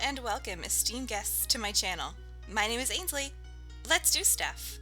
and welcome, esteemed guests, to my channel. My name is Ainsley. Let's do stuff.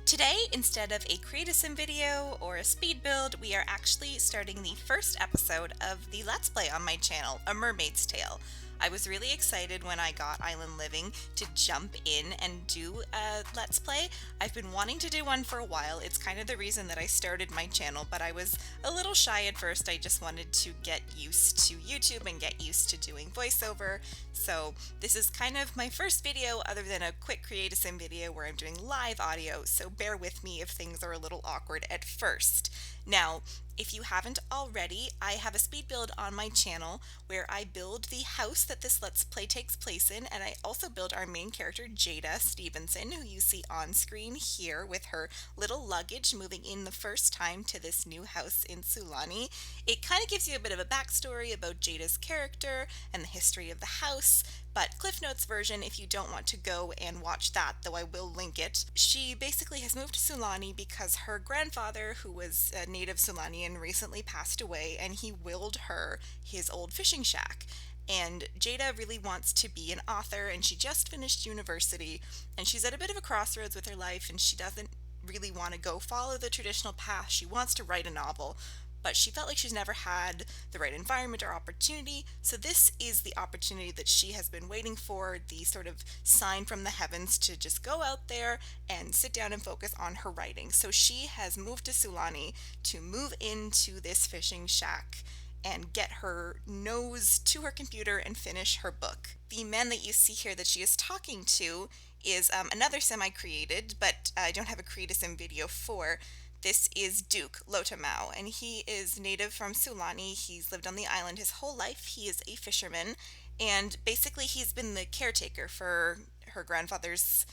Today, instead of a create a sim video or a speed build, we are actually starting the first episode of the Let's Play on my channel, A Mermaid's Tale. I was really excited when I got Island Living to jump in and do a Let's Play. I've been wanting to do one for a while. It's kind of the reason that I started my channel, but I was a little shy at first. I just wanted to get used to YouTube and get used to doing voiceover. So this is kind of my first video other than a quick create a sim video where I'm doing live audio, so bear with me if things are a little awkward at first. Now, if you haven't already, I have a speed build on my channel where I build the house that this Let's Play takes place in, and I also build our main character, Jada Stevenson, who you see on screen here with her little luggage moving in the first time to this new house in SULANI. It kind of gives you a bit of a backstory about Jada's character and the history of the house, but Cliff Notes version, if you don't want to go and watch that, though I will link it, she basically has moved to SULANI because her grandfather, who was a native Sulanian, recently passed away, and he willed her his old fishing shack. And Jada really wants to be an author, and she just finished university, and she's at a bit of a crossroads with her life, and she doesn't really want to go follow the traditional path. She wants to write a novel, but she felt like she's never had the right environment or opportunity, so this is the opportunity that she has been waiting for, the sort of sign from the heavens to just go out there and sit down and focus on her writing. So she has moved to SULANI to move into this fishing shack and get her nose to her computer and finish her book. The man that you see here that she is talking to is another sim I created, but I don't have a create a sim video for. This is Duke Lotamau, and he is native from Sulani. He's lived on the island his whole life. He is a fisherman, and basically he's been the caretaker for her grandfather's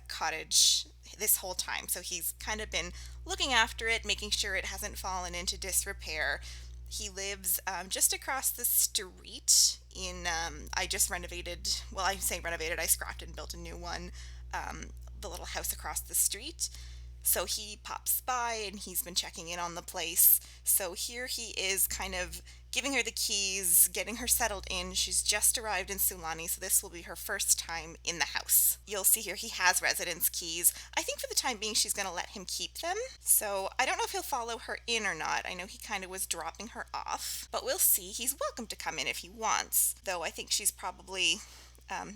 cottage this whole time. So he's kind of been looking after it, making sure it hasn't fallen into disrepair. He lives just across the street in, I just renovated, well, I say renovated, I scrapped and built a new one, the little house across the street. So he pops by and he's been checking in on the place. So here he is kind of giving her the keys, getting her settled in. She's just arrived in SULANI, so this will be her first time in the house. You'll see here he has residence keys. I think for the time being she's going to let him keep them. So I don't know if he'll follow her in or not. I know he kind of was dropping her off, but we'll see. He's welcome to come in if he wants, though I think she's probably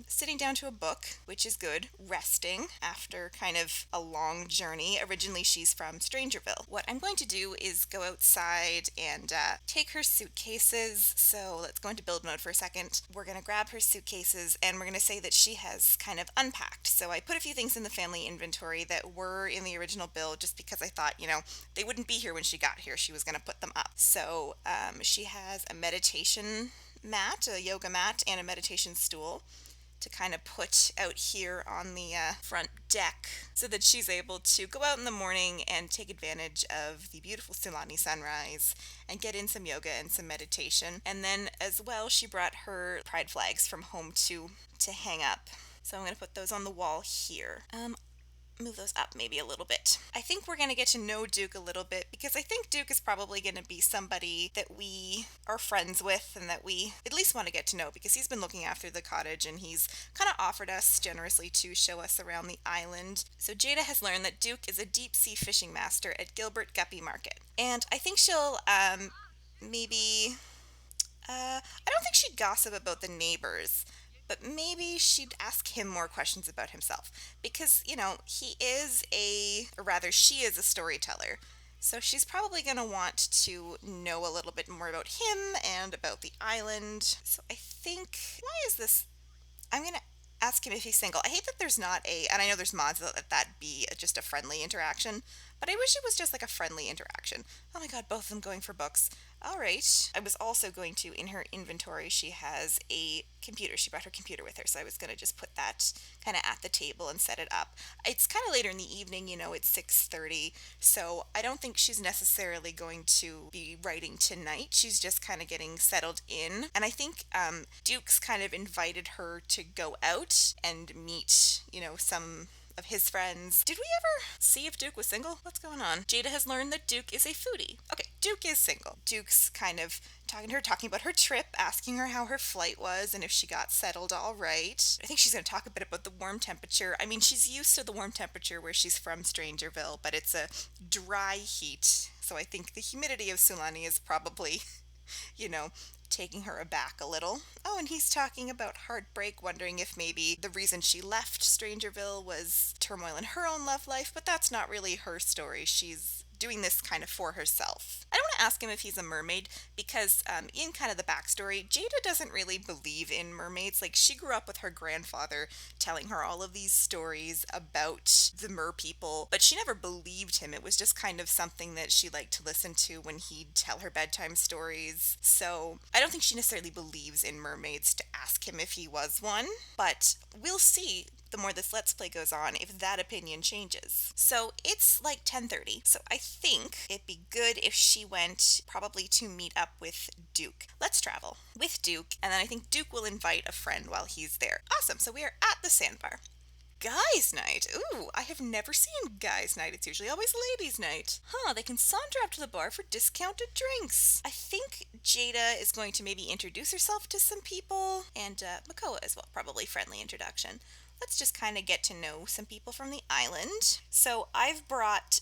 sitting down to a book, which is good, resting after kind of a long journey. Originally she's from Strangerville. What I'm going to do is go outside and take her suitcases. So let's go into build mode for a second. We're going to grab her suitcases and we're going to say that she has kind of unpacked. So I put a few things in the family inventory that were in the original build just because I thought, you know, they wouldn't be here when she got here. She was going to put them up. So she has a meditation mat, a yoga mat, and a meditation stool to kind of put out here on the front deck so that she's able to go out in the morning and take advantage of the beautiful SULANI sunrise and get in some yoga and some meditation. And then as well, she brought her pride flags from home to hang up. So I'm going to put those on the wall here. Move those up maybe a little bit. I think we're going to get to know Duke a little bit because I think Duke is probably going to be somebody that we are friends with and that we at least want to get to know because he's been looking after the cottage and he's kind of offered us generously to show us around the island. So Jada has learned that Duke is a deep sea fishing master at Gilbert Guppy Market. And I think she'll maybe, I don't think she'd gossip about the neighbors, but maybe she'd ask him more questions about himself because, you know, he is or rather she is a storyteller. So she's probably going to want to know a little bit more about him and about the island. So I think, why is this? I'm going to ask him if he's single. I hate that there's not and I know there's mods that be just a friendly interaction, but I wish it was just like a friendly interaction. Oh my god, both of them going for books. All right. I was also going to, in her inventory, she has a computer. She brought her computer with her, so I was going to just put that kind of at the table and set it up. It's kind of later in the evening, you know, it's 6:30, so I don't think she's necessarily going to be writing tonight. She's just kind of getting settled in, and I think Duke's kind of invited her to go out and meet, you know, some of his friends. Did we ever see if Duke was single? What's going on? Jada has learned that Duke is a foodie. Okay, Duke is single. Duke's kind of talking about her trip, asking her how her flight was and if she got settled all right. I think she's going to talk a bit about the warm temperature. I mean, she's used to the warm temperature where she's from Strangerville, but it's a dry heat. So I think the humidity of Sulani is probably, you know, taking her aback a little. Oh, and he's talking about heartbreak, wondering if maybe the reason she left Strangerville was turmoil in her own love life, but that's not really her story. She's doing this kind of for herself. I don't want to ask him if he's a mermaid because in kind of the backstory, Jada doesn't really believe in mermaids. Like, she grew up with her grandfather telling her all of these stories about the mer people, but she never believed him. It was just kind of something that she liked to listen to when he'd tell her bedtime stories. So I don't think she necessarily believes in mermaids to ask him if he was one, but we'll see the more this Let's Play goes on if that opinion changes. So it's like 10:30, so I think it'd be good if she went probably to meet up with Duke. Let's travel with Duke, and then I think Duke will invite a friend while he's there. Awesome, so we are at the sandbar. Guys' night. Ooh, I have never seen guys' night. It's usually always ladies' night. Huh, they can saunter up to the bar for discounted drinks. I think Jada is going to maybe introduce herself to some people, and Makoa as well, probably friendly introduction. Let's just kind of get to know some people from the island. So I've brought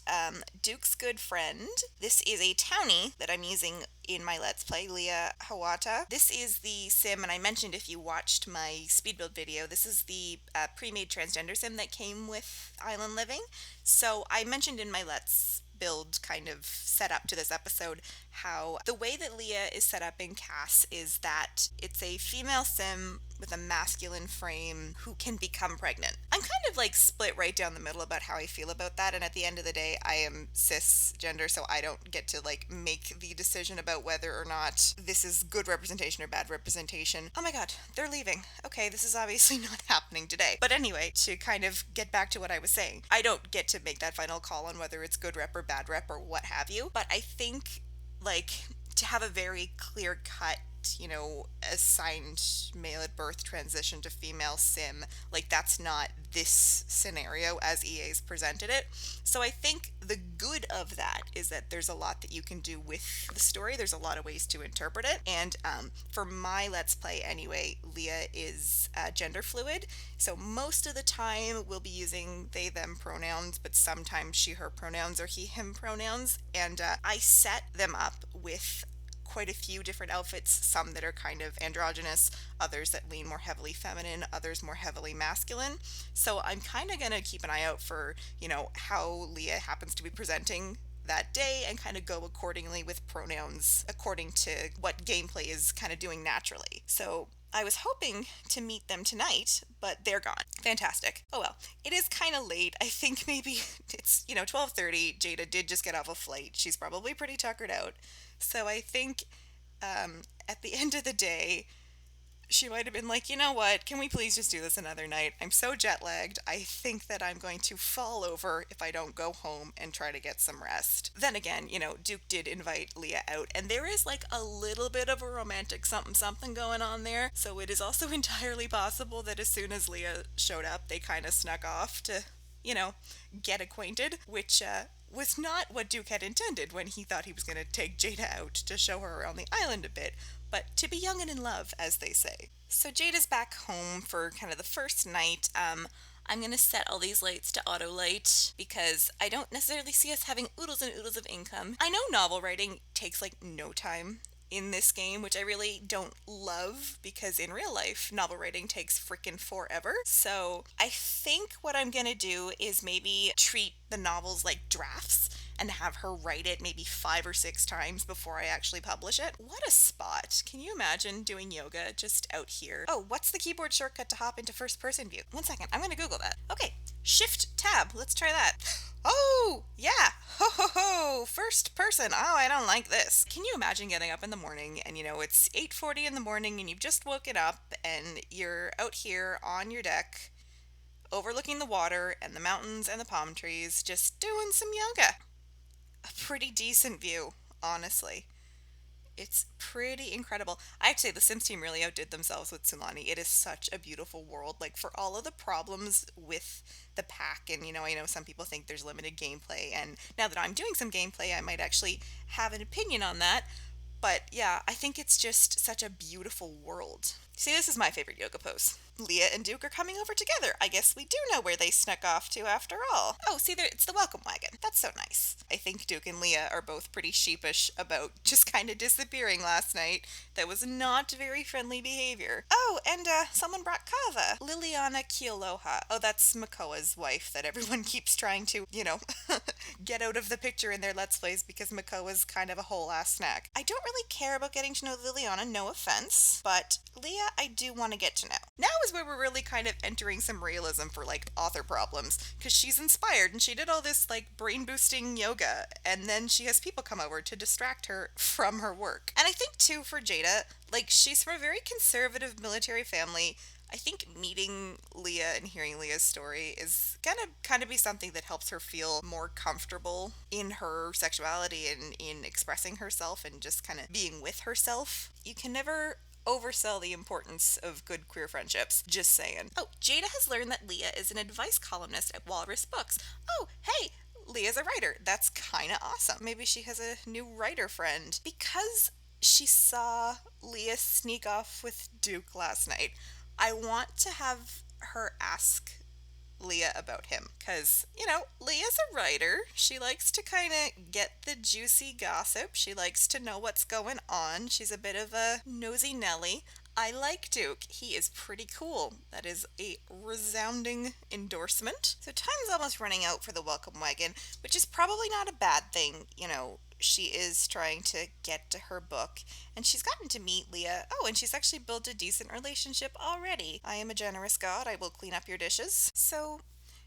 Duke's good friend. This is a townie that I'm using in my Let's Play, Leah Hawata. This is the sim, and I mentioned if you watched my speed build video, this is the pre-made transgender sim that came with Island Living. So I mentioned in my Let's build kind of set up to this episode how the way that Leah is set up in Cass is that it's a female sim with a masculine frame who can become pregnant. I'm kind of like split right down the middle about how I feel about that, and at the end of the day I am cisgender, so I don't get to like make the decision about whether or not this is good representation or bad representation. Oh my god, they're leaving. Okay, this is obviously not happening today. But anyway, to kind of get back to what I was saying, I don't get to make that final call on whether it's good rep or bad rep or what have you, but I think like to have a very clear cut, you know, assigned male at birth transition to female sim, like that's not this scenario as EA's presented it. So I think the good of that is that there's a lot that you can do with the story. There's a lot of ways to interpret it, and for my Let's Play anyway, Leah is gender fluid, so most of the time we'll be using they them pronouns, but sometimes she her pronouns or he him pronouns, and I set them up with quite a few different outfits, some that are kind of androgynous, others that lean more heavily feminine, others more heavily masculine. So I'm kind of going to keep an eye out for, you know, how Leah happens to be presenting that day and kind of go accordingly with pronouns according to what gameplay is kind of doing naturally. So I was hoping to meet them tonight, but they're gone. Fantastic. Oh well, it is kind of late. I think maybe it's, 12:30. Jada did just get off a flight. She's probably pretty tuckered out. So I think at the end of the day, she might have been like, you know what, can we please just do this another night? I'm so jet lagged. I think that I'm going to fall over if I don't go home and try to get some rest. Then again, Duke did invite Leah out, and there is like a little bit of a romantic something going on there. So it is also entirely possible that as soon as Leah showed up, they kind of snuck off to, get acquainted, which was not what Duke had intended when he thought he was going to take Jada out to show her around the island a bit, but to be young and in love, as they say. So Jada's back home for kind of the first night. I'm going to set all these lights to auto light because I don't necessarily see us having oodles and oodles of income. I know novel writing takes like no time in this game, which I really don't love because in real life, novel writing takes freaking forever. So I think what I'm gonna do is maybe treat the novels like drafts and have her write it maybe 5 or 6 times before I actually publish it. What a spot. Can you imagine doing yoga just out here? Oh, what's the keyboard shortcut to hop into first person view? 1 second, I'm gonna Google that. Okay, Shift Tab, let's try that. Oh, yeah, ho ho ho, first person. Oh, I don't like this. Can you imagine getting up in the morning and it's 8:40 in the morning and you've just woken up and you're out here on your deck overlooking the water and the mountains and the palm trees just doing some yoga. A pretty decent view, honestly. It's pretty incredible. I have to say, the Sims team really outdid themselves with Sulani. It is such a beautiful world. Like, for all of the problems with the pack, and I know some people think there's limited gameplay, and now that I'm doing some gameplay, I might actually have an opinion on that. But yeah, I think it's just such a beautiful world. See, this is my favorite yoga pose. Leah and Duke are coming over together. I guess we do know where they snuck off to after all. Oh, see there, it's the welcome wagon. That's so nice. I think Duke and Leah are both pretty sheepish about just kind of disappearing last night. That was not very friendly behavior. Oh, and someone brought kava. Liliana Kialoha. Oh, that's Makoa's wife that everyone keeps trying to, get out of the picture in their Let's Plays because Makoa's kind of a whole ass snack. I don't really care about getting to know Liliana, no offense, but Leah I do want to get to know. Now is where we're really kind of entering some realism for like author problems, because she's inspired and she did all this like brain boosting yoga, and then she has people come over to distract her from her work. And I think too for Jada, like she's from a very conservative military family. I think meeting Leah and hearing Leah's story is gonna kind of be something that helps her feel more comfortable in her sexuality and in expressing herself and just kind of being with herself. You can never oversell the importance of good queer friendships. Just saying. Oh, Jada has learned that Leah is an advice columnist at Walrus Books. Oh, hey, Leah's a writer. That's kind of awesome. Maybe she has a new writer friend. Because she saw Leah sneak off with Duke last night, I want to have her ask Leah about him. Because, Leah's a writer. She likes to kind of get the juicy gossip. She likes to know what's going on. She's a bit of a nosy Nelly. I like Duke. He is pretty cool. That is a resounding endorsement. So time's almost running out for the welcome wagon, which is probably not a bad thing. She is trying to get to her book, and she's gotten to meet Leah. Oh, and she's actually built a decent relationship already. I am a generous god. I will clean up your dishes. So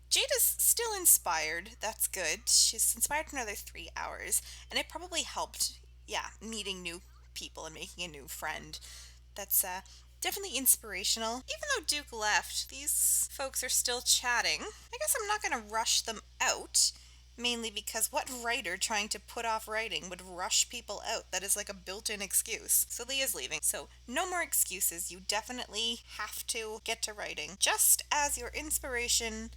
Jada's still inspired. That's good. She's inspired for another 3 hours, and it probably helped, meeting new people and making a new friend. That's definitely inspirational. Even though Duke left, these folks are still chatting. I guess I'm not going to rush them out. Mainly because what writer trying to put off writing would rush people out? That is like a built-in excuse. So Leah's leaving. So no more excuses. You definitely have to get to writing. Just as your inspiration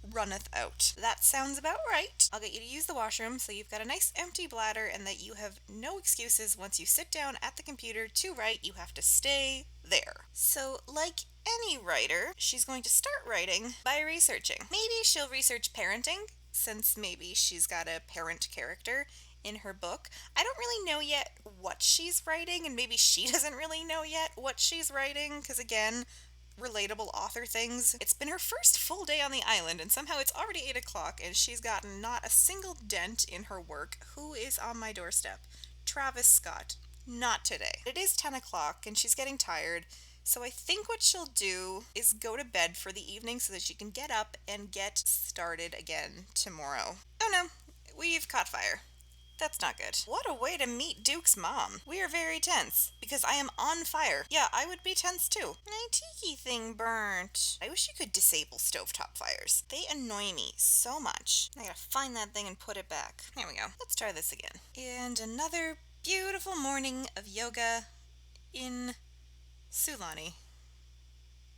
runneth out. That sounds about right. I'll get you to use the washroom so you've got a nice empty bladder and that you have no excuses. Once you sit down at the computer to write, you have to stay there. So like any writer, she's going to start writing by researching. Maybe she'll research parenting, since maybe she's got a parent character in her book. I don't really know yet what she's writing, and maybe she doesn't really know yet what she's writing, because again, relatable author things. It's been her first full day on the island, and somehow it's already 8 o'clock, and she's gotten not a single dent in her work. Who is on my doorstep? Travis Scott. Not today. It is 10 o'clock, and she's getting tired. So I think what she'll do is go to bed for the evening so that she can get up and get started again tomorrow. Oh no, we've caught fire. That's not good. What a way to meet Duke's mom. We are very tense because I am on fire. Yeah, I would be tense too. My tiki thing burnt. I wish you could disable stovetop fires. They annoy me so much. I gotta find that thing and put it back. There we go. Let's try this again. And another beautiful morning of yoga in Sulani.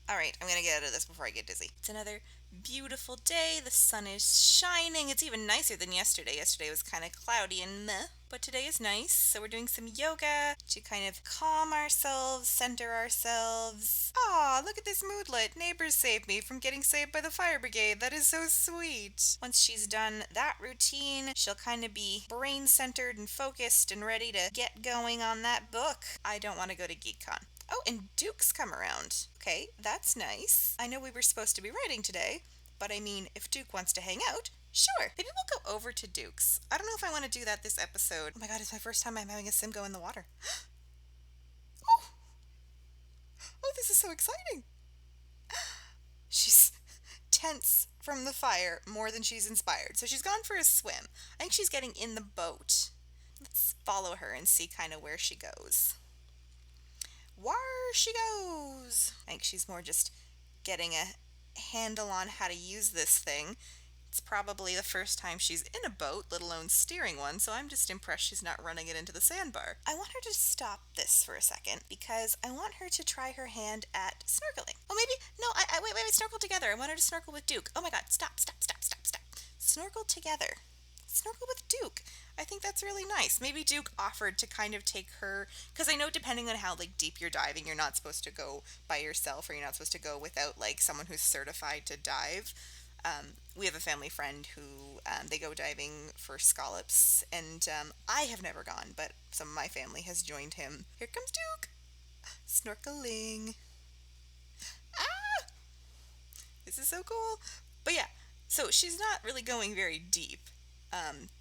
Alright, I'm gonna get out of this before I get dizzy. It's another beautiful day. The sun is shining. It's even nicer than yesterday. Yesterday was kind of cloudy and meh, but today is nice. So we're doing some yoga to kind of calm ourselves, center ourselves. Aw, look at this moodlet. Neighbors saved me from getting saved by the fire brigade. That is so sweet. Once she's done that routine, she'll kind of be brain centered and focused and ready to get going on that book. I don't want to go to GeekCon. Oh, and Duke's come around. Okay, that's nice. I know we were supposed to be writing today, but I mean, if Duke wants to hang out, sure. Maybe we'll go over to Duke's. I don't know if I want to do that this episode. Oh my god, it's my first time I'm having a sim go in the water. Oh, this is so exciting. She's tense from the fire more than she's inspired. So she's gone for a swim. I think she's getting in the boat. Let's follow her and see kind of where she goes. Where she goes. I think she's more just getting a handle on how to use this thing. It's probably the first time she's in a boat, let alone steering one, so I'm just impressed she's not running it into the sandbar. I want her to stop this for a second because I want her to try her hand at snorkeling. Oh, maybe, no, wait, snorkel together. I want her to snorkel with Duke. Oh my god, stop. Snorkel together. Snorkel with Duke. I think that's really nice. Maybe Duke offered to kind of take her, because I know depending on how like deep you're diving, you're not supposed to go by yourself, or you're not supposed to go without like someone who's certified to dive. We have a family friend who they go diving for scallops, and I have never gone, but some of my family has joined him. Here comes Duke, snorkeling. Ah, this is so cool. But yeah, so she's not really going very deep.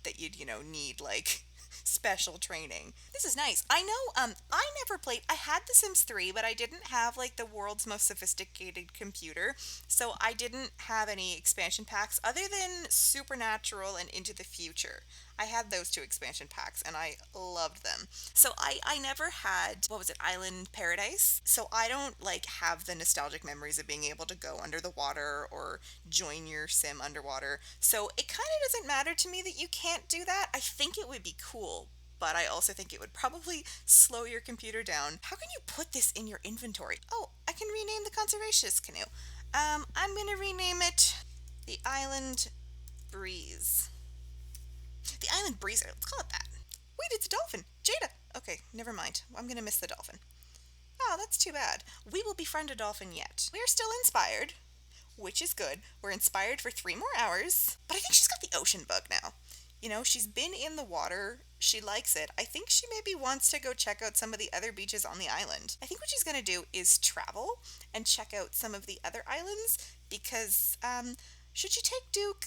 That you'd, need like special training. This is nice. I know, I never played, I had The Sims 3, but I didn't have like the world's most sophisticated computer, so I didn't have any expansion packs other than Supernatural and Into the Future. I had those 2 expansion packs and I loved them. So I never had, what was it, Island Paradise? So I don't like have the nostalgic memories of being able to go under the water or join your sim underwater. So it kind of doesn't matter to me that you can't do that. I think it would be cool, but I also think it would probably slow your computer down. How can you put this in your inventory? Oh, I can rename the conservationist canoe. I'm gonna rename it the Island Breeze. The Island Breezer, let's call it that. Wait, it's a dolphin. Jada. Okay, never mind. I'm gonna miss the dolphin. Oh, that's too bad. We will befriend a dolphin yet. We are still inspired, which is good. We're inspired for 3 more hours, but I think she's got the ocean bug now. She's been in the water. She likes it. I think she maybe wants to go check out some of the other beaches on the island. I think what she's going to do is travel and check out some of the other islands because, should she take Duke?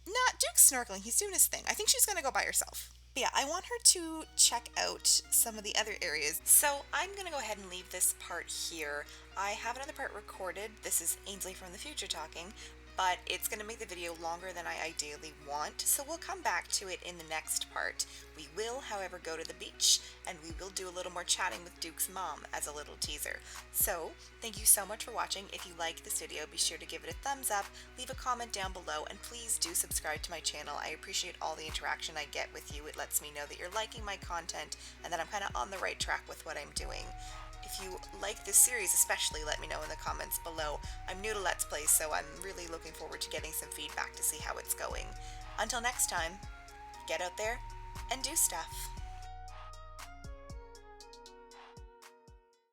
Nah, Duke's snorkeling. He's doing his thing. I think she's going to go by herself. But yeah, I want her to check out some of the other areas. So I'm going to go ahead and leave this part here. I have another part recorded. This is Ainsley from the future talking, but it's going to make the video longer than I ideally want, so we'll come back to it in the next part. We will, however, go to the beach, and we will do a little more chatting with Duke's mom as a little teaser. So, thank you so much for watching. If you liked this video, be sure to give it a thumbs up, leave a comment down below, and please do subscribe to my channel. I appreciate all the interaction I get with you. It lets me know that you're liking my content, and that I'm kind of on the right track with what I'm doing. If you like this series especially, let me know in the comments below. I'm new to Let's Play, so I'm really looking forward to getting some feedback to see how it's going. Until next time, get out there and do stuff.